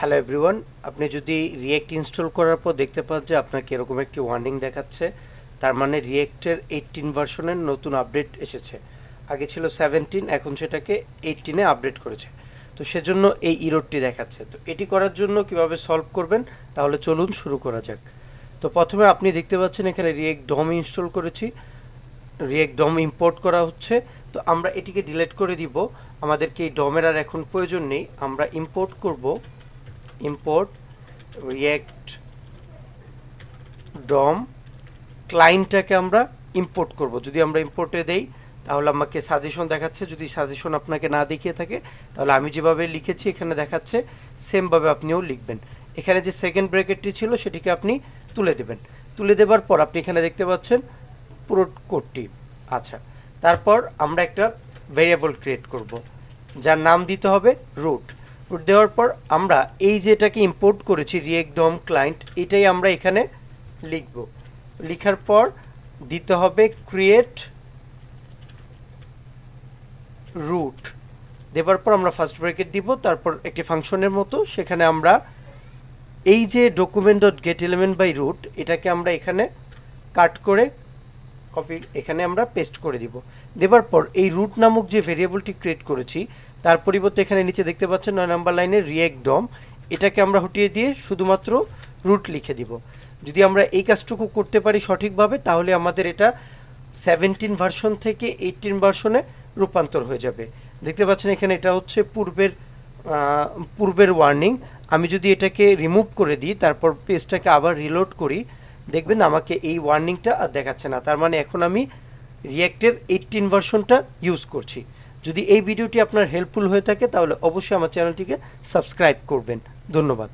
Hello everyone, আপনি যদি react install করার পর দেখতে পান যে আপনাকে এরকম একটি ওয়ার্নিং দেখাচ্ছে, তার মানে রিয়েক্টের 18 ভার্সনের নতুন আপডেট এসেছে। আগে ছিল 17, এখন সেটাকে 18-এ আপডেট করেছে। তো সেজন্য এই ইরোরটি দেখাচ্ছে। তো এটি করার জন্য কিভাবে সলভ করবেন, তাহলে চলুন শুরু করা যাক। তো প্রথমে আপনি দেখতে পাচ্ছেন এখানে রিয়েক্ট ডম ইনস্টল করেছি, রিয়েক্ট ডম ইম্পোর্ট করা হচ্ছে। তো আমরা এটিকে ডিলিট করে দিব, আমাদেরকে এই ডমের আর এখন প্রয়োজন নেই। আমরা ইম্পোর্ট করব, ইম্পোর্ট রিয়েক্ট ডম ক্লায়েন্টটাকে আমরা ইম্পোর্ট করব। যদি আমরা ইম্পোর্টে দেই তাহলে আমাকে সাজেশন দেখাচ্ছে। যদি সাজেশন আপনাকে না দেখিয়ে থাকে তাহলে আমি যেভাবে লিখেছি এখানে দেখাচ্ছে সেমভাবে আপনিও লিখবেন। এখানে যে সেকেন্ড ব্র্যাকেটটি ছিল সেটিকে আপনি তুলে দেবেন। তুলে দেবার পর আপনি এখানে দেখতে পাচ্ছেন পুরো কোডটি। আচ্ছা, তারপর আমরা একটা ভেরিয়েবল ক্রিয়েট করব, যার নাম দিতে হবে রুট। রুট দেওয়ার পর আমরা এই যেটাকে ইম্পোর্ট করেছি রিয়েক্ট ডম ক্লায়েন্ট, এটাই আমরা এখানে লিখব। লিখার পর দিতে হবে ক্রিয়েট রুট। দেবার পর আমরা ফার্স্ট ব্র্যাকেট দিব, তারপর একটি ফাংশনের মতো সেখানে আমরা এই যে document dot get element by root, এটাকে আমরা এখানে কাট করে কপি এখানে আমরা পেস্ট করে দিব। দেবার পর এই রুট নামক যে ভেরিয়েবলটি ক্রিয়েট করেছি তার পরিবর্তে এখানে নিচে দেখতে পাচ্ছেন 9 নম্বর লাইনে রিয়েক্ট ডম, এটাকে আমরা হটিয়ে দিয়ে শুধুমাত্র রুট লিখে দিব। যদি আমরা এই কাজটুকু করতে পারি সঠিকভাবে তাহলে আমাদের এটা 17 ভার্সন থেকে 18 ভার্সনে রূপান্তর হয়ে যাবে। দেখতে পাচ্ছেন এখানে এটা হচ্ছে পূর্বের ওয়ার্নিং। আমি যদি এটাকে রিমুভ করে দিই, তারপর পেজটাকে আবার রিলোড করি, দেখবেন আমাকে এই ওয়ার্নিংটা আর দেখাচ্ছে না। তার মানে এখন আমি রিয়েক্টের 18 ভার্সনটা ইউজ করছি। যদি এই ভিডিওটি আপনার হেল্পফুল হয়ে থাকে তাহলে অবশ্যই আমার চ্যানেলটিকে সাবস্ক্রাইব করবেন। ধন্যবাদ।